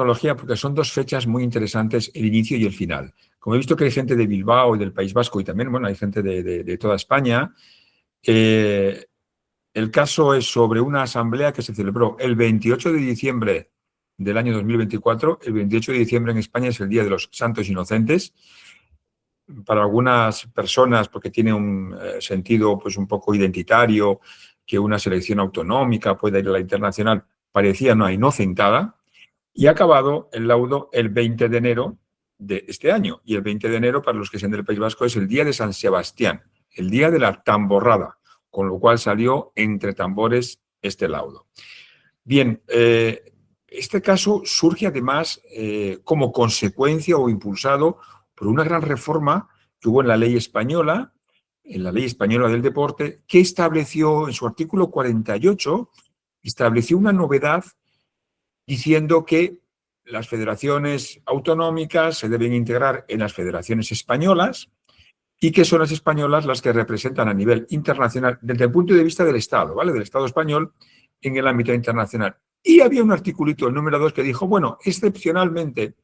cronología porque son dos fechas muy interesantes, el inicio y el final. Como he visto que hay gente de Bilbao y del País Vasco y también, bueno, hay gente de toda España, el caso es sobre una asamblea que se celebró el 28 de diciembre del año 2024. El 28 de diciembre en España es el Día de los Santos Inocentes. Para algunas personas, porque tiene un sentido pues un poco identitario, que una selección autonómica pueda ir a la internacional, parecía una inocentada, y ha acabado el laudo el 20 de enero de este año. Y el 20 de enero, para los que sean del País Vasco, es el día de San Sebastián, el día de la tamborrada, con lo cual salió entre tambores este laudo. Bien, este caso surge además como consecuencia o impulsado por una gran reforma que hubo en la ley española del deporte, que estableció en su artículo 48, estableció una novedad diciendo que las federaciones autonómicas se deben integrar en las federaciones españolas y que son las españolas las que representan a nivel internacional desde el punto de vista del Estado, ¿vale? Del Estado español en el ámbito internacional. Y había un articulito, el número 2, que dijo, bueno, excepcionalmente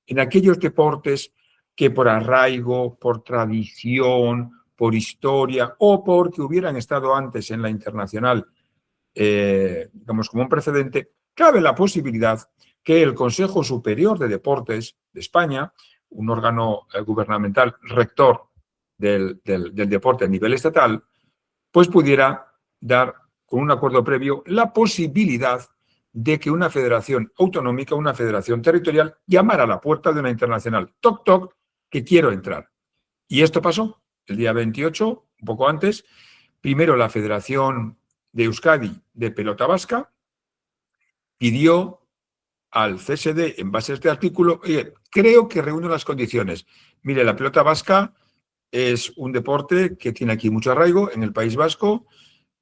en aquellos deportes que por arraigo, por tradición, por historia o porque hubieran estado antes en la internacional, digamos, como un precedente, cabe la posibilidad que el Consejo Superior de Deportes de España, un órgano gubernamental rector del deporte a nivel estatal, pues pudiera dar, con un acuerdo previo, la posibilidad de que una federación autonómica, una federación territorial, llamara a la puerta de una internacional. Toc, toc, que quiero entrar. Y esto pasó el día 28, un poco antes. Primero la Federación de Euskadi de Pelota Vasca pidió al CSD, en base a este artículo, oye, creo que reúne las condiciones. Mire, la pelota vasca es un deporte que tiene aquí mucho arraigo en el País Vasco,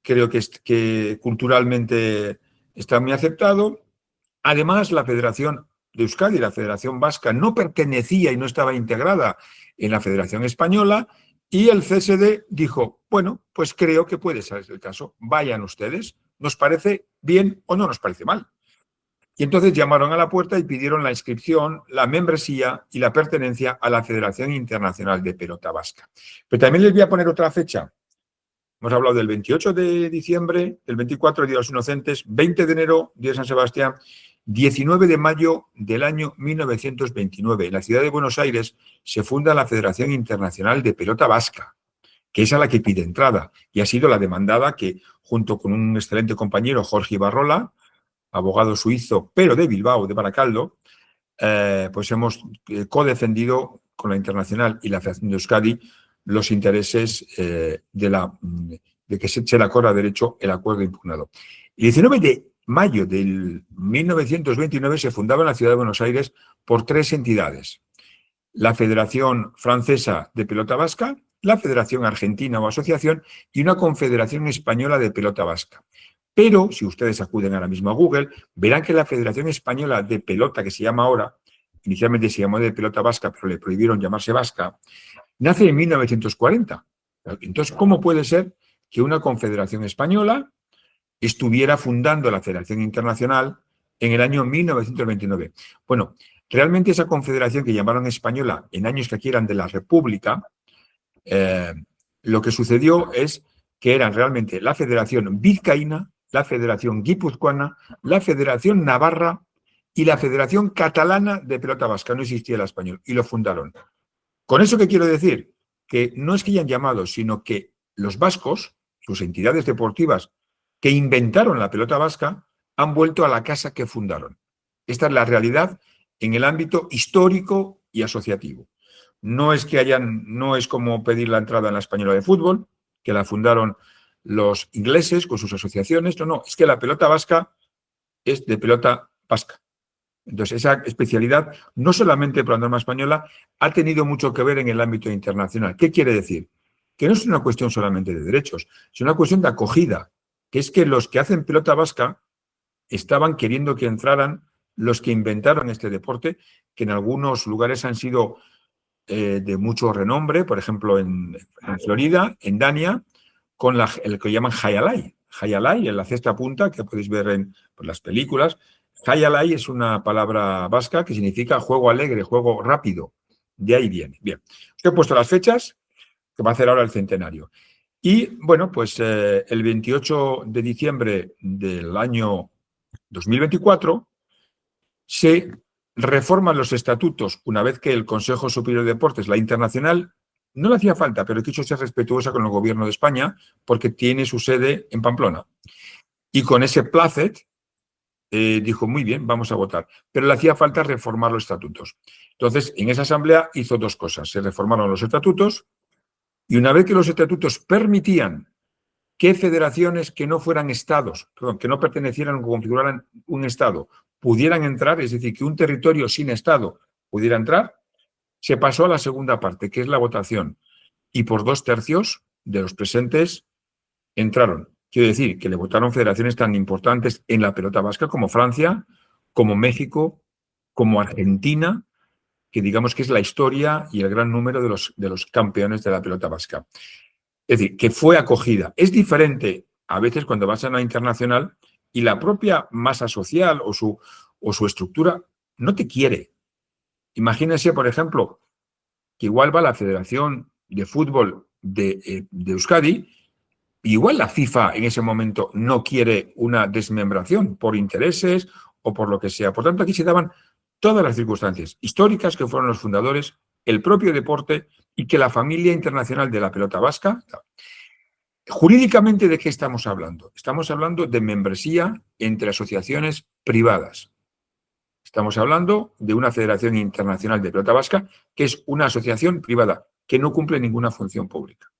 creo que culturalmente está muy aceptado. Además, la Federación de Euskadi, la Federación Vasca, no pertenecía y no estaba integrada en la Federación Española, y el CSD dijo, bueno, pues creo que puede ser el caso, vayan ustedes, ¿nos parece bien o no nos parece mal? Y entonces llamaron a la puerta y pidieron la inscripción, la membresía y la pertenencia a la Federación Internacional de Pelota Vasca. Pero también les voy a poner otra fecha. Hemos hablado del 28 de diciembre, del 24, Día de los Inocentes, 20 de enero, Día de San Sebastián, 19 de mayo del año 1929. En la ciudad de Buenos Aires se funda la Federación Internacional de Pelota Vasca, que es a la que pide entrada, y ha sido la demandada que, junto con un excelente compañero, Jorge Ibarrola, abogado suizo, pero de Bilbao, de Baracaldo, pues hemos codefendido con la Internacional y la Federación de Euskadi los intereses de que se acorda derecho el acuerdo impugnado. El 19 de mayo del 1929 se fundaba en la ciudad de Buenos Aires por 3 entidades. La Federación Francesa de Pelota Vasca, la Federación Argentina o Asociación y una Confederación Española de Pelota Vasca. Pero, si ustedes acuden ahora mismo a Google, verán que la Federación Española de Pelota, que se llama ahora, inicialmente se llamó de Pelota Vasca, pero le prohibieron llamarse vasca, nace en 1940. Entonces, ¿cómo puede ser que una confederación española estuviera fundando la Federación Internacional en el año 1929? Bueno, realmente esa confederación que llamaron española en años que aquí eran de la República, lo que sucedió es que eran realmente la Federación Vizcaína, la Federación Guipuzcoana, la Federación Navarra y la Federación Catalana de Pelota Vasca. No existía el español y lo fundaron. ¿Con eso qué quiero decir? Que no es que hayan llamado, sino que los vascos, sus entidades deportivas que inventaron la pelota vasca, han vuelto a la casa que fundaron. Esta es la realidad en el ámbito histórico y asociativo. No es como pedir la entrada en la Española de Fútbol, que la fundaron los ingleses con sus asociaciones. No, es que la pelota vasca es de pelota vasca. Entonces, esa especialidad, no solamente por la norma española, ha tenido mucho que ver en el ámbito internacional. ¿Qué quiere decir? Que no es una cuestión solamente de derechos, es una cuestión de acogida, que es que los que hacen pelota vasca estaban queriendo que entraran los que inventaron este deporte, que en algunos lugares han sido de mucho renombre, por ejemplo, en Florida, en Dania, con el que llaman Hayalay. Hayalay, en la cesta punta, que podéis ver en las películas, Jaialai es una palabra vasca que significa juego alegre, juego rápido. De ahí viene. Bien, os he puesto las fechas que va a hacer ahora el centenario. Y bueno, pues el 28 de diciembre del año 2024 se reforman los estatutos una vez que el Consejo Superior de Deportes, la internacional, no le hacía falta, pero quiso ser respetuosa con el gobierno de España porque tiene su sede en Pamplona. Y con ese placet dijo, muy bien, vamos a votar. Pero le hacía falta reformar los estatutos. Entonces, en esa asamblea hizo dos cosas. Se reformaron los estatutos y una vez que los estatutos permitían que federaciones que no fueran estados, perdón, que no pertenecieran o configuraran un estado, pudieran entrar, es decir, que un territorio sin estado pudiera entrar, se pasó a la segunda parte, que es la votación. Y por 2/3 de los presentes entraron. Quiero decir que le votaron federaciones tan importantes en la pelota vasca como Francia, como México, como Argentina, que digamos que es la historia y el gran número de los campeones de la pelota vasca. Es decir, que fue acogida. Es diferente a veces cuando vas a una internacional y la propia masa social o su estructura no te quiere. Imagínense, por ejemplo, que igual va la Federación de Fútbol de Euskadi, y igual la FIFA en ese momento no quiere una desmembración por intereses o por lo que sea. Por tanto, aquí se daban todas las circunstancias históricas que fueron los fundadores, el propio deporte y que la familia internacional de la pelota vasca. Jurídicamente, ¿de qué estamos hablando? Estamos hablando de membresía entre asociaciones privadas. Estamos hablando de una Federación Internacional de Pelota Vasca, que es una asociación privada, que no cumple ninguna función pública.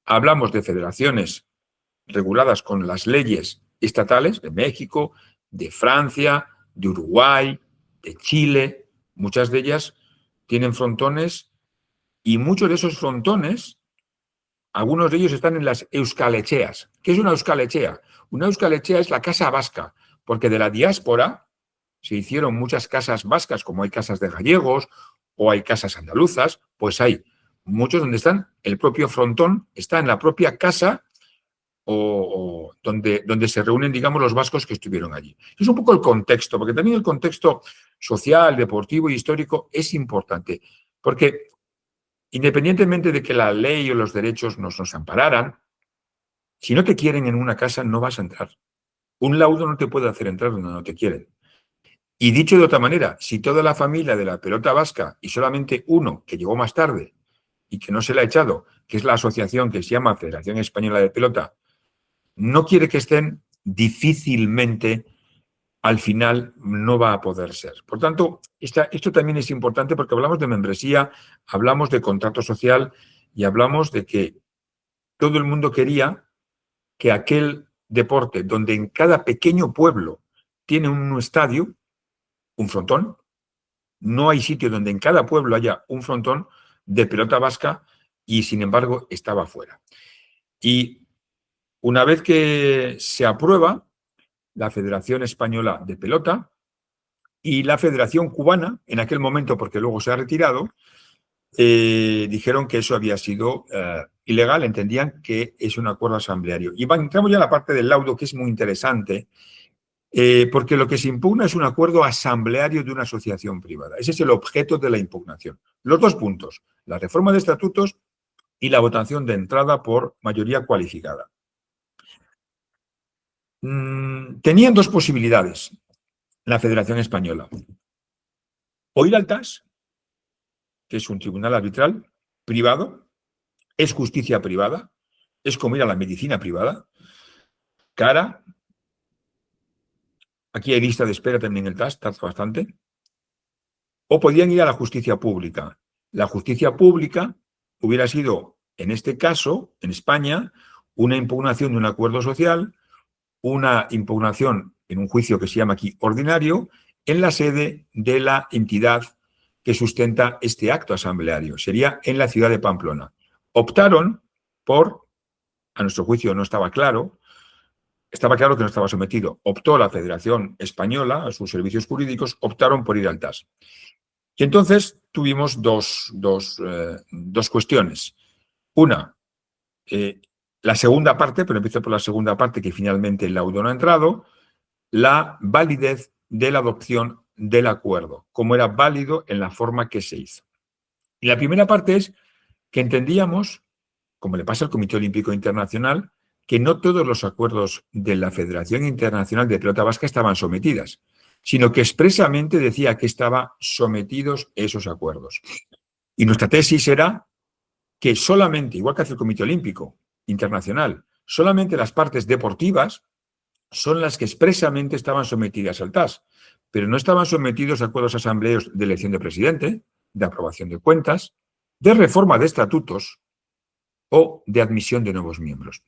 Hablamos de federaciones reguladas con las leyes estatales de México, de Francia, de Uruguay, de Chile. Muchas de ellas tienen frontones y muchos de esos frontones, algunos de ellos están en las euskalecheas. ¿Qué es una euskalechea? Una euskalechea es la casa vasca, porque de la diáspora se hicieron muchas casas vascas, como hay casas de gallegos o hay casas andaluzas, pues hay muchos donde están, el propio frontón está en la propia casa o donde se reúnen, digamos, los vascos que estuvieron allí. Es un poco el contexto, porque también el contexto social, deportivo y histórico es importante, porque independientemente de que la ley o los derechos nos ampararan, si no te quieren en una casa no vas a entrar. Un laudo no te puede hacer entrar donde no te quieren. Y dicho de otra manera, si toda la familia de la pelota vasca y solamente uno que llegó más tarde y que no se le ha echado, que es la asociación que se llama Federación Española de Pelota, no quiere que estén, difícilmente al final no va a poder ser. Por tanto, esto también es importante porque hablamos de membresía, hablamos de contrato social y hablamos de que todo el mundo quería que aquel deporte donde en cada pequeño pueblo tiene un estadio, un frontón, no hay sitio donde en cada pueblo haya un frontón de pelota vasca y sin embargo estaba fuera. Y una vez que se aprueba la Federación Española de Pelota y la Federación Cubana, en aquel momento porque luego se ha retirado, dijeron que eso había sido ilegal, entendían que es un acuerdo asambleario. Y entramos ya a la parte del laudo, que es muy interesante, porque lo que se impugna es un acuerdo asambleario de una asociación privada. Ese es el objeto de la impugnación. Los dos puntos, la reforma de estatutos y la votación de entrada por mayoría cualificada. Tenían dos posibilidades la Federación Española. O ir al TAS, que es un tribunal arbitral privado, es justicia privada, es como ir a la medicina privada, cara. Aquí hay lista de espera también en el TAS, tarda bastante. O podían ir a la justicia pública. La justicia pública hubiera sido, en este caso, en España, una impugnación de un acuerdo social, una impugnación en un juicio que se llama aquí ordinario, en la sede de la entidad que sustenta este acto asambleario. Sería en la ciudad de Pamplona. Optaron por, a nuestro juicio no estaba claro que no estaba sometido. Optó la Federación Española, a sus servicios jurídicos, optaron por ir al TAS. Y entonces tuvimos dos cuestiones. Una, la segunda parte, pero empiezo por la segunda parte, que finalmente el laudo no ha entrado, la validez de la adopción del acuerdo, como era válido en la forma que se hizo. Y la primera parte es que entendíamos, como le pasa al Comité Olímpico Internacional, que no todos los acuerdos de la Federación Internacional de Pelota Vasca estaban sometidas, sino que expresamente decía que estaban sometidos esos acuerdos. Y nuestra tesis era que solamente, igual que hace el Comité Olímpico Internacional, solamente las partes deportivas son las que expresamente estaban sometidas al TAS, pero no estaban sometidos a acuerdos asambleos de elección de presidente, de aprobación de cuentas, de reforma de estatutos o de admisión de nuevos miembros.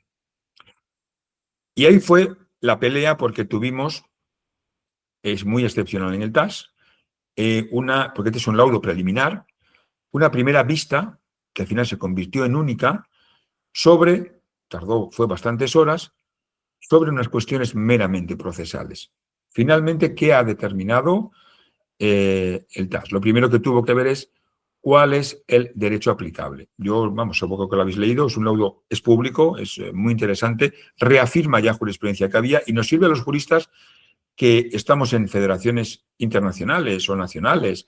Y ahí fue la pelea porque tuvimos, es muy excepcional en el TAS, porque este es un laudo preliminar, una primera vista, que al final se convirtió en única, fue bastantes horas, sobre unas cuestiones meramente procesales. Finalmente, ¿qué ha determinado el TAS? Lo primero que tuvo que ver es cuál es el derecho aplicable. Yo, supongo que lo habéis leído, es un laudo, es público, es muy interesante, reafirma ya jurisprudencia que había y nos sirve a los juristas que estamos en federaciones internacionales o nacionales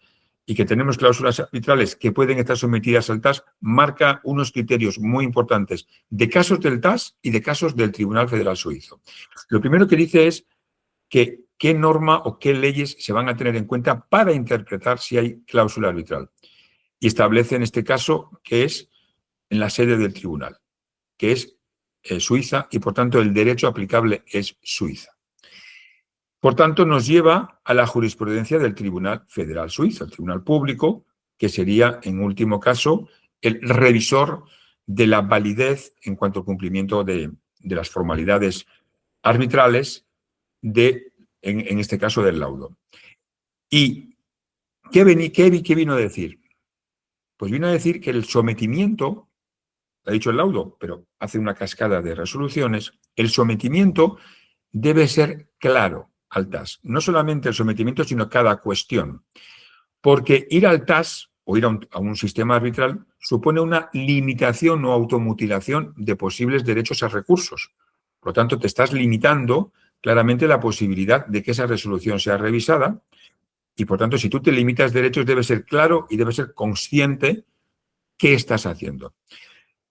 y que tenemos cláusulas arbitrales que pueden estar sometidas al TAS, marca unos criterios muy importantes de casos del TAS y de casos del Tribunal Federal Suizo. Lo primero que dice es que qué norma o qué leyes se van a tener en cuenta para interpretar si hay cláusula arbitral. Y establece en este caso que es en la sede del tribunal, que es Suiza, y por tanto el derecho aplicable es Suiza. Por tanto, nos lleva a la jurisprudencia del Tribunal Federal Suizo, el Tribunal Público, que sería, en último caso, el revisor de la validez en cuanto al cumplimiento de las formalidades arbitrales en este caso, del laudo. ¿Y qué vino a decir? Pues vino a decir que el sometimiento, ha dicho el laudo, pero hace una cascada de resoluciones, el sometimiento debe ser claro al TAS. No solamente el sometimiento, sino cada cuestión. Porque ir al TAS o ir a un sistema arbitral supone una limitación o automutilación de posibles derechos a recursos. Por lo tanto, te estás limitando claramente la posibilidad de que esa resolución sea revisada y, por tanto, si tú te limitas derechos, debe ser claro y debe ser consciente qué estás haciendo.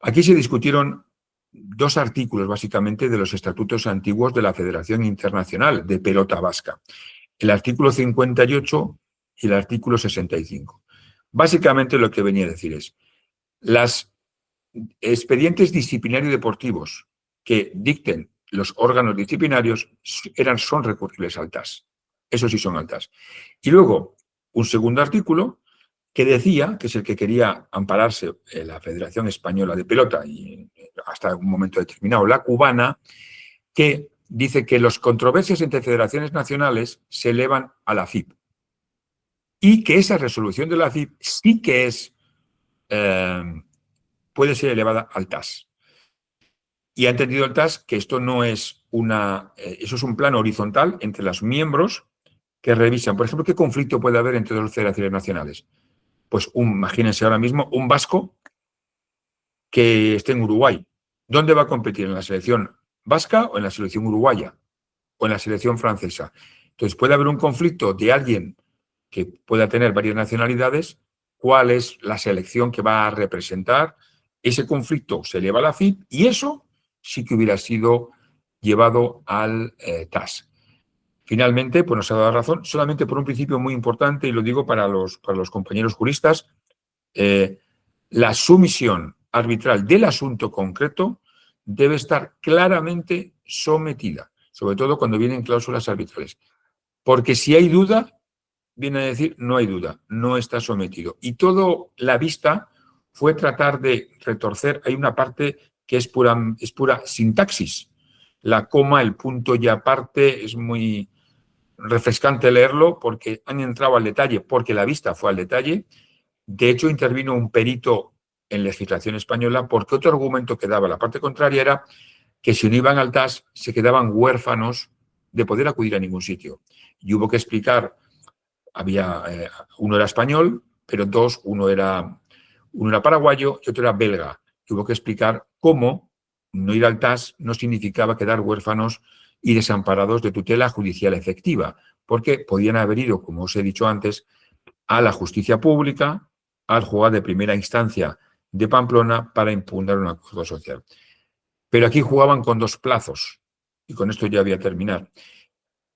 Aquí se discutieron dos artículos, básicamente, de los estatutos antiguos de la Federación Internacional de Pelota Vasca. El artículo 58 y el artículo 65. Básicamente lo que venía a decir es, los expedientes disciplinarios deportivos que dicten los órganos disciplinarios son recurribles al TAS. Eso sí son al TAS. Y luego, un segundo artículo que decía, que es el que quería ampararse la Federación Española de Pelota y hasta un momento determinado la cubana, que dice que las controversias entre federaciones nacionales se elevan a la FIP y que esa resolución de la FIP sí que puede ser elevada al TAS. Y ha entendido el TAS que esto no es eso es un plano horizontal entre los miembros que revisan. Por ejemplo, ¿qué conflicto puede haber entre dos federaciones nacionales? Pues imagínense ahora mismo un vasco que esté en Uruguay. ¿Dónde va a competir? ¿En la selección vasca o en la selección uruguaya? ¿O en la selección francesa? Entonces puede haber un conflicto de alguien que pueda tener varias nacionalidades. ¿Cuál es la selección que va a representar? Ese conflicto se eleva a la FIP y eso sí que hubiera sido llevado al TAS. Finalmente, pues nos ha dado razón, solamente por un principio muy importante, y lo digo para los compañeros juristas, la sumisión arbitral del asunto concreto debe estar claramente sometida, sobre todo cuando vienen cláusulas arbitrales. Porque si hay duda, viene a decir no hay duda, no está sometido. Y toda la vista fue tratar de retorcer, hay una parte que es pura sintaxis. La coma, el punto y aparte es muy refrescante leerlo porque han entrado al detalle, porque la vista fue al detalle. De hecho, intervino un perito en legislación española porque otro argumento que daba la parte contraria era que si no iban al TAS se quedaban huérfanos de poder acudir a ningún sitio. Y hubo que explicar, uno era español, pero uno era paraguayo y otro era belga. Y hubo que explicar cómo no ir al TAS no significaba quedar huérfanos y desamparados de tutela judicial efectiva, porque podían haber ido, como os he dicho antes, a la justicia pública, al juzgado de primera instancia de Pamplona para impugnar un acuerdo social. Pero aquí jugaban con dos plazos, y con esto ya voy a terminar.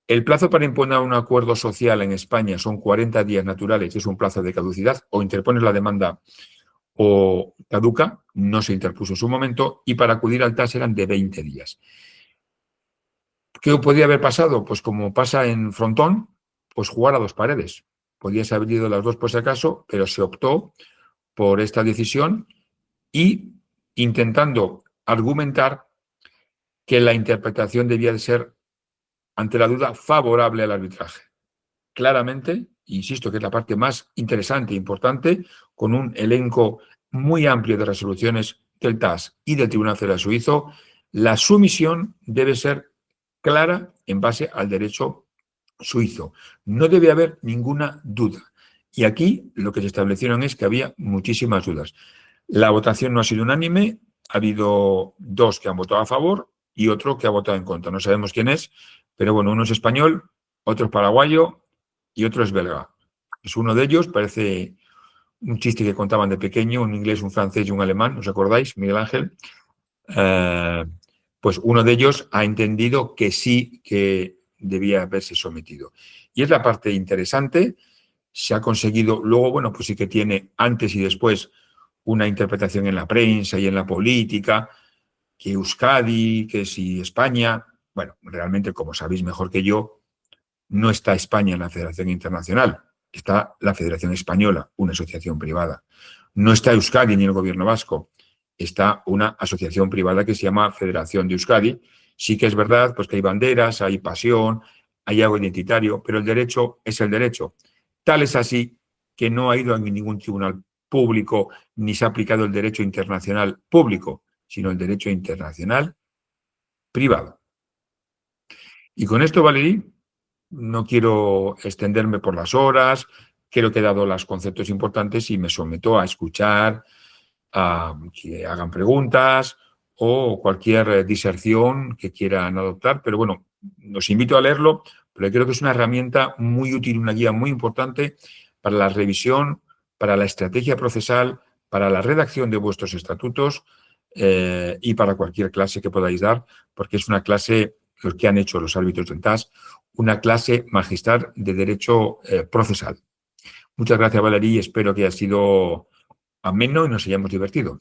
El plazo para impugnar un acuerdo social en España son 40 días naturales, es un plazo de caducidad, o interpones la demanda o caduca, no se interpuso en su momento, y para acudir al TAS eran de 20 días. ¿Qué podía haber pasado? Pues como pasa en Frontón, pues jugar a dos paredes. Podías haber ido las dos por si acaso, pero se optó por esta decisión y intentando argumentar que la interpretación debía de ser, ante la duda, favorable al arbitraje. Claramente, insisto que es la parte más interesante e importante, con un elenco muy amplio de resoluciones del TAS y del Tribunal Federal Suizo, la sumisión debe ser clara en base al derecho suizo. No debe haber ninguna duda. Y aquí lo que se establecieron es que había muchísimas dudas. La votación no ha sido unánime, ha habido dos que han votado a favor y otro que ha votado en contra. No sabemos quién es, pero bueno, uno es español, otro es paraguayo y otro es belga. Es uno de ellos, parece un chiste que contaban de pequeño, un inglés, un francés y un alemán, ¿os acordáis? Miguel Ángel. Pues uno de ellos ha entendido que sí que debía haberse sometido. Y es la parte interesante, se ha conseguido, luego, bueno, pues sí que tiene antes y después una interpretación en la prensa y en la política, que Euskadi, que si España, bueno, realmente, como sabéis mejor que yo, no está España en la Federación Internacional, está la Federación Española, una asociación privada. No está Euskadi ni el gobierno vasco, está una asociación privada que se llama Federación de Euskadi. Sí que es verdad pues, que hay banderas, hay pasión, hay algo identitario, pero el derecho es el derecho. Tal es así que no ha ido a ningún tribunal público ni se ha aplicado el derecho internacional público, sino el derecho internacional privado. Y con esto, Valerie, no quiero extenderme por las horas, creo que he dado los conceptos importantes y me someto a escuchar, a que hagan preguntas o cualquier diserción que quieran adoptar. Pero bueno, los invito a leerlo, pero creo que es una herramienta muy útil, una guía muy importante para la revisión, para la estrategia procesal, para la redacción de vuestros estatutos y para cualquier clase que podáis dar, porque es una clase, los que han hecho los árbitros del TAS, una clase magistral de derecho procesal. Muchas gracias, Valerie, y espero que haya sido ameno y nos hayamos divertido.